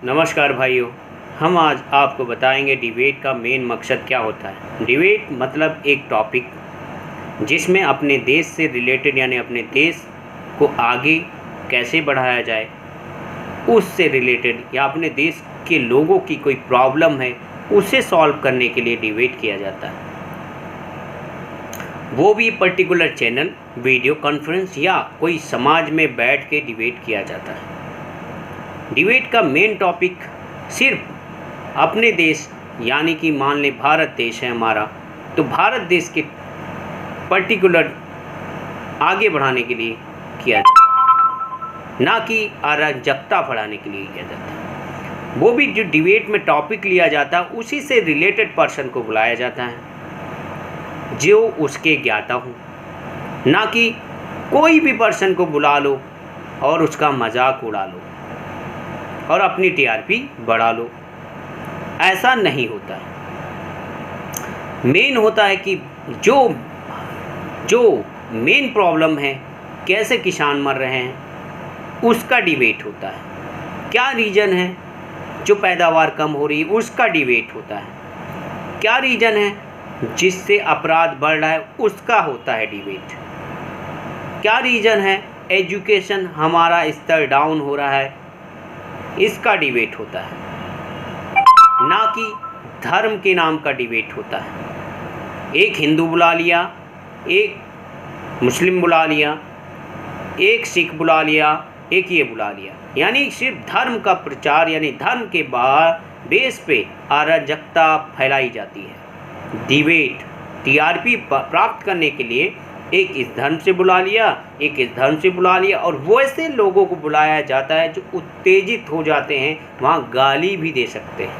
नमस्कार भाइयों, हम आज आपको बताएंगे डिबेट का मेन मकसद क्या होता है। डिबेट मतलब एक टॉपिक जिसमें अपने देश से रिलेटेड यानी अपने देश को आगे कैसे बढ़ाया जाए उससे रिलेटेड या अपने देश के लोगों की कोई प्रॉब्लम है उसे सॉल्व करने के लिए डिबेट किया जाता है। वो भी पर्टिकुलर चैनल, वीडियो कॉन्फ्रेंस या कोई समाज में बैठ के डिबेट किया जाता है। डिबेट का मेन टॉपिक सिर्फ अपने देश यानी कि मान लें भारत देश है हमारा, तो भारत देश के पर्टिकुलर आगे बढ़ाने के लिए किया जाता है, ना कि अराजकता बढ़ाने के लिए किया जाता है। वो भी जो डिबेट में टॉपिक लिया जाता है उसी से रिलेटेड पर्सन को बुलाया जाता है जो उसके ज्ञाता हो, ना कि कोई भी पर्सन को बुला लो और उसका मजाक उड़ा लो और अपनी टीआरपी बढ़ा लो। ऐसा नहीं होता है। मेन होता है कि जो मेन प्रॉब्लम है, कैसे किसान मर रहे हैं उसका डिबेट होता है। क्या रीज़न है जो पैदावार कम हो रही है उसका डिबेट होता है। क्या रीज़न है जिससे अपराध बढ़ रहा है उसका होता है डिबेट। क्या रीज़न है एजुकेशन हमारा स्तर डाउन हो रहा है इसका डिबेट होता है, ना कि धर्म के नाम का डिबेट होता है। एक हिंदू बुला लिया, एक मुस्लिम बुला लिया, एक सिख बुला लिया, एक ये बुला लिया, यानी सिर्फ धर्म का प्रचार यानी धर्म के बेस पे अराजकता फैलाई जाती है। डिबेट टीआरपी प्राप्त करने के लिए एक इस धर्म से बुला लिया, एक इस धर्म से बुला लिया, और वैसे लोगों को बुलाया जाता है जो उत्तेजित हो जाते हैं, वहाँ गाली भी दे सकते हैं।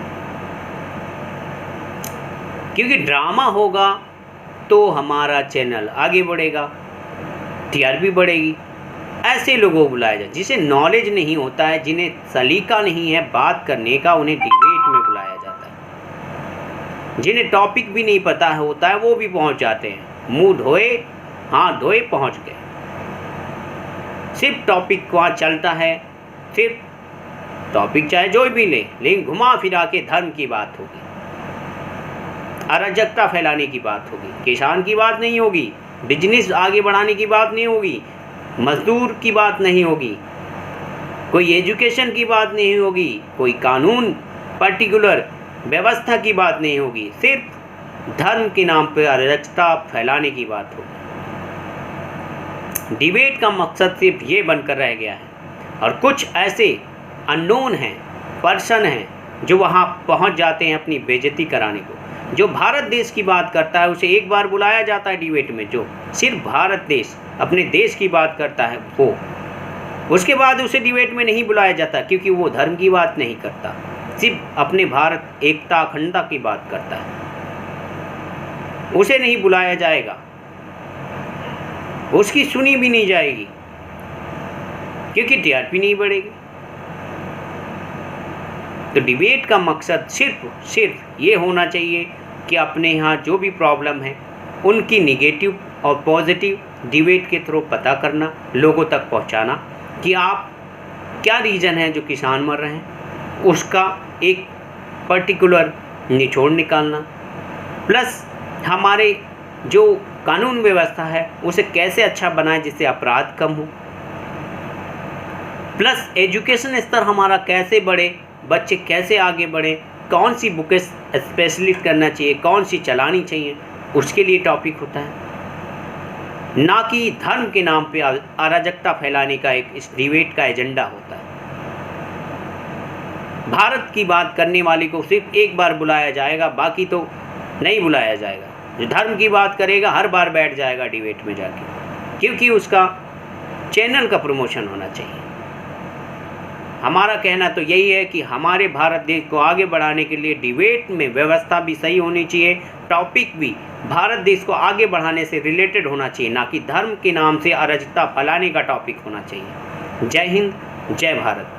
क्योंकि ड्रामा होगा तो हमारा चैनल आगे बढ़ेगा, टीआरपी बढ़ेगी। ऐसे लोगों को बुलाया जाए जिसे नॉलेज नहीं होता है, जिन्हें सलीका नहीं है बात करने का, उन्हें डिबेट में बुलाया जाता है। जिन्हें टॉपिक भी नहीं पता होता है वो भी पहुँच जाते हैं, मुँह धोए हाथ धोए पहुंच गए। सिर्फ टॉपिक वहाँ चलता है, सिर्फ टॉपिक चाहे जो भी ले, लेकिन घुमा फिरा के धर्म की बात होगी, अराजकता फैलाने की बात होगी, किसान की बात नहीं होगी, बिजनेस आगे बढ़ाने की बात नहीं होगी, मजदूर की बात नहीं होगी, कोई एजुकेशन की बात नहीं होगी, कोई कानून पर्टिकुलर व्यवस्था की बात नहीं होगी, सिर्फ धर्म के नाम पर अराजकता फैलाने की बात होगी। डिबेट का मकसद सिर्फ ये बनकर रह गया है। और कुछ ऐसे अननोन हैं, पर्सन हैं जो वहाँ पहुँच जाते हैं अपनी बेइज्जती कराने को। जो भारत देश की बात करता है उसे एक बार बुलाया जाता है डिबेट में, जो सिर्फ भारत देश अपने देश की बात करता है वो, उसके बाद उसे डिबेट में नहीं बुलाया जाता क्योंकि वो धर्म की बात नहीं करता, सिर्फ अपने भारत एकता अखंडता की बात करता है, उसे नहीं बुलाया जाएगा, उसकी सुनी भी नहीं जाएगी क्योंकि टीआरपी नहीं बढ़ेगी। तो डिबेट का मकसद सिर्फ ये होना चाहिए कि अपने यहाँ जो भी प्रॉब्लम है उनकी निगेटिव और पॉजिटिव डिबेट के थ्रू पता करना, लोगों तक पहुँचाना कि आप क्या रीज़न है जो किसान मर रहे हैं उसका एक पर्टिकुलर निचोड़ निकालना, प्लस हमारे जो कानून व्यवस्था है उसे कैसे अच्छा बनाए जिससे अपराध कम हो, प्लस एजुकेशन स्तर हमारा कैसे बढ़े, बच्चे कैसे आगे बढ़े, कौन सी बुकें स्पेशलिस्ट करना चाहिए, कौन सी चलानी चाहिए, उसके लिए टॉपिक होता है, ना कि धर्म के नाम पे अराजकता फैलाने का एक इस डिबेट का एजेंडा होता है। भारत की बात करने वाले को सिर्फ एक बार बुलाया जाएगा, बाकी तो नहीं बुलाया जाएगा। जो धर्म की बात करेगा हर बार बैठ जाएगा डिबेट में जाके, क्योंकि उसका चैनल का प्रमोशन होना चाहिए। हमारा कहना तो यही है कि हमारे भारत देश को आगे बढ़ाने के लिए डिबेट में व्यवस्था भी सही होनी चाहिए, टॉपिक भी भारत देश को आगे बढ़ाने से रिलेटेड होना चाहिए, ना कि धर्म के नाम से अराजकता फैलाने का टॉपिक होना चाहिए। जय हिंद, जय भारत।